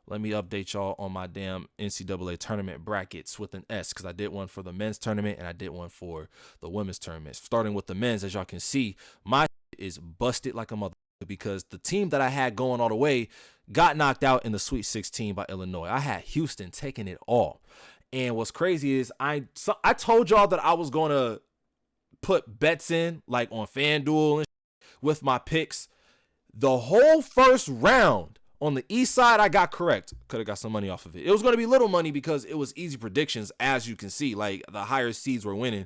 let me update y'all on my damn NCAA tournament brackets with an S, because I did one for the men's tournament and I did one for the women's tournament. Starting with the men's, as y'all can see, my is busted like a mother, because the team that I had going all the way got knocked out in the Sweet 16 by Illinois. I had Houston taking it all. And what's crazy is I told y'all that I was going to put bets in, like on FanDuel and with my picks. The whole first round on the east side, I got correct. Could have got some money off of it. It was going to be little money because it was easy predictions, as you can see. Like, the higher seeds were winning.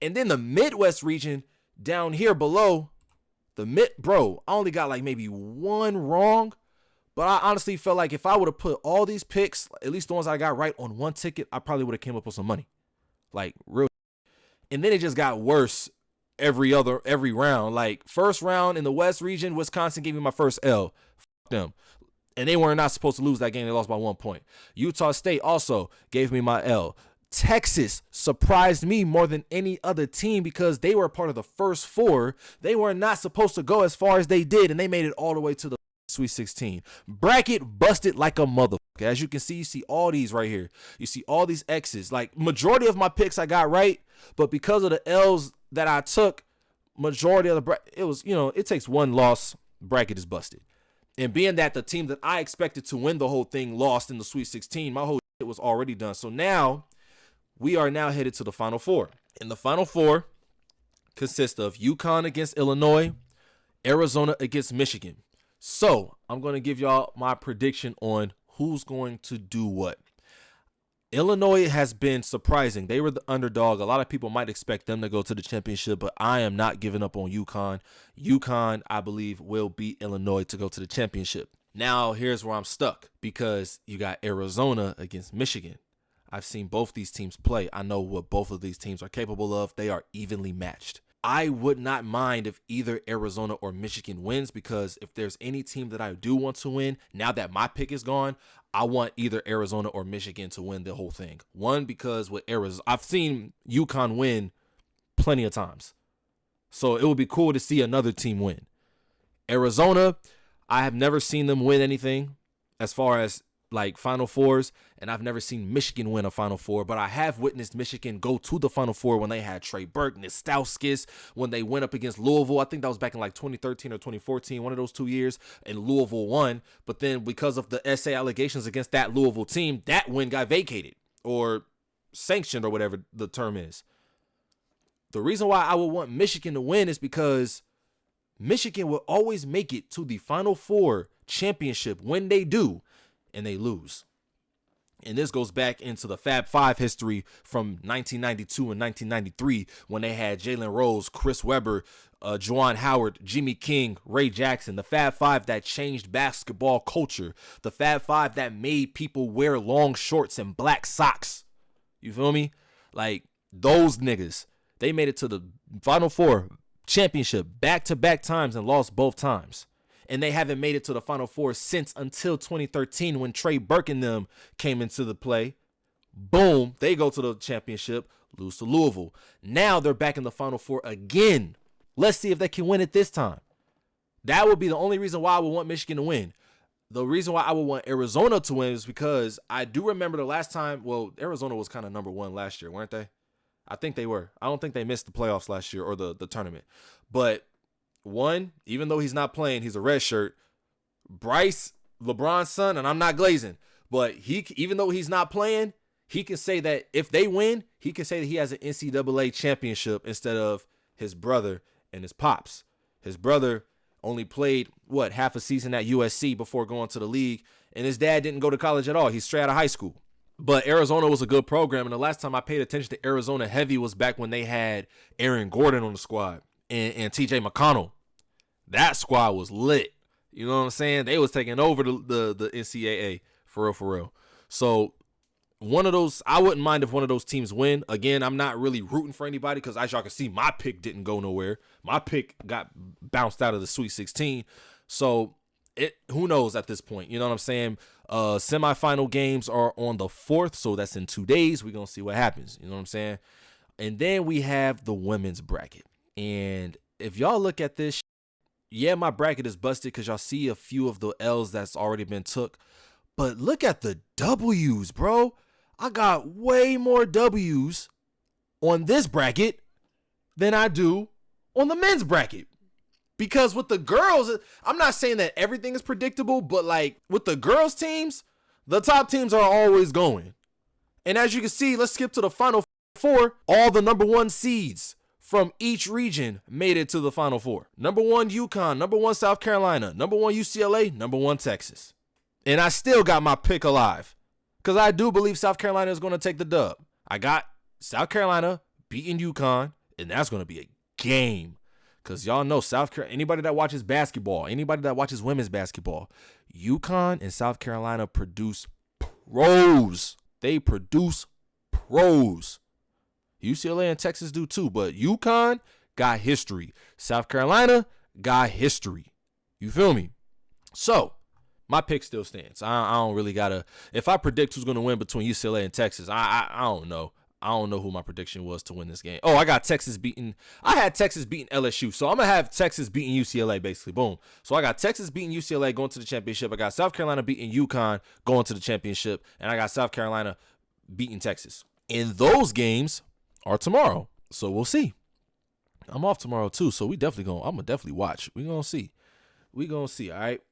And then the Midwest region down here below, I only got like maybe one wrong. But I honestly felt like if I would have put all these picks, at least the ones I got right, on one ticket, I probably would have came up with some money. Like, real. And then it just got worse every round. Like, first round in the West region, Wisconsin gave me my first L. Fuck them. And they were not supposed to lose that game. They lost by 1 point. Utah State also gave me my L. Texas surprised me more than any other team because they were part of the first four. They were not supposed to go as far as they did, and they made it all the way to the Sweet 16. Bracket busted like a motherfucker. As you can see, you see all these right here. You see all these X's. Like, majority of my picks I got right, but because of the L's that I took, majority of the it was, it takes one loss, bracket is busted. And being that the team that I expected to win the whole thing lost in the Sweet 16, my whole shit was already done. So now we are now headed to the Final Four. And the Final Four consists of UConn against Illinois, Arizona against Michigan. So I'm going to give y'all my prediction on who's going to do what. Illinois has been surprising. They were the underdog. A lot of people might expect them to go to the championship, but I am not giving up on UConn. UConn, I believe, will beat Illinois to go to the championship. Now, here's where I'm stuck, because you got Arizona against Michigan. I've seen both these teams play. I know what both of these teams are capable of. They are evenly matched. I would not mind if either Arizona or Michigan wins, because if there's any team that I do want to win, now that my pick is gone, I want either Arizona or Michigan to win the whole thing. One, because with Arizona, I've seen UConn win plenty of times. So it would be cool to see another team win. Arizona, I have never seen them win anything as far as like Final Fours, and I've never seen Michigan win a Final Four, but I have witnessed Michigan go to the Final Four when they had Trey Burke, Nestauskas, when they went up against Louisville. I think that was back in like 2013 or 2014, one of those 2 years, and Louisville won. But then because of the SA allegations against that Louisville team, that win got vacated or sanctioned or whatever the term is. The reason why I would want Michigan to win is because Michigan will always make it to the Final Four championship when they do, and they lose. And this goes back into the Fab Five history from 1992 and 1993 when they had Jalen Rose, Chris Webber, Juwan Howard, Jimmy King, Ray Jackson. The Fab Five that changed basketball culture. The Fab Five that made people wear long shorts and black socks. You feel me? Like, those niggas, they made it to the Final Four championship back-to-back times and lost both times. And they haven't made it to the Final Four since until 2013 when Trey Burke and them came into the play. Boom, they go to the championship, lose to Louisville. Now they're back in the Final Four again. Let's see if they can win it this time. That would be the only reason why I would want Michigan to win. The reason why I would want Arizona to win is because I do remember the last time, well, Arizona was kind of number one last year, weren't they? I think they were. I don't think they missed the playoffs last year or the tournament. But one, even though he's not playing, he's a red shirt. Bryce, LeBron's son, and I'm not glazing, but even though he's not playing, he can say that if they win, he can say that he has an NCAA championship instead of his brother and his pops. His brother only played, half a season at USC before going to the league, and his dad didn't go to college at all. He's straight out of high school. But Arizona was a good program, and the last time I paid attention to Arizona heavy was back when they had Aaron Gordon on the squad. And TJ McConnell. That squad was lit. You know what I'm saying? They was taking over the NCAA for real. So one of those, I wouldn't mind if one of those teams win. Again, I'm not really rooting for anybody because as y'all can see, my pick didn't go nowhere. My pick got bounced out of the Sweet 16. So who knows at this point? You know what I'm saying? Semifinal games are on the 4th, so that's in 2 days. We're going to see what happens. You know what I'm saying? And then we have the women's bracket. And if y'all look at this, yeah, my bracket is busted because y'all see a few of the L's that's already been took. But look at the W's, bro. I got way more W's on this bracket than I do on the men's bracket. Because with the girls, I'm not saying that everything is predictable, but like with the girls teams, the top teams are always going. And as you can see, let's skip to the final four. All the number one seeds from each region made it to the final four. Number one, UConn. Number one, South Carolina. Number one, UCLA. Number one, Texas. And I still got my pick alive because I do believe South Carolina is going to take the dub. I got South Carolina beating UConn, and that's going to be a game. Because y'all know South Carolina, anybody that watches basketball, anybody that watches women's basketball, UConn and South Carolina produce pros. They produce pros. UCLA and Texas do too, but UConn got history. South Carolina got history. You feel me? So, my pick still stands. I don't really got to, if I predict who's going to win between UCLA and Texas, I don't know. I don't know who my prediction was to win this game. Oh, I got Texas beating. I had Texas beating LSU. So I'm going to have Texas beating UCLA, basically. Boom. So I got Texas beating UCLA going to the championship. I got South Carolina beating UConn going to the championship. And I got South Carolina beating Texas. And those games are tomorrow. So we'll see. I'm off tomorrow too. So I'm going to definitely watch. We're going to see. All right.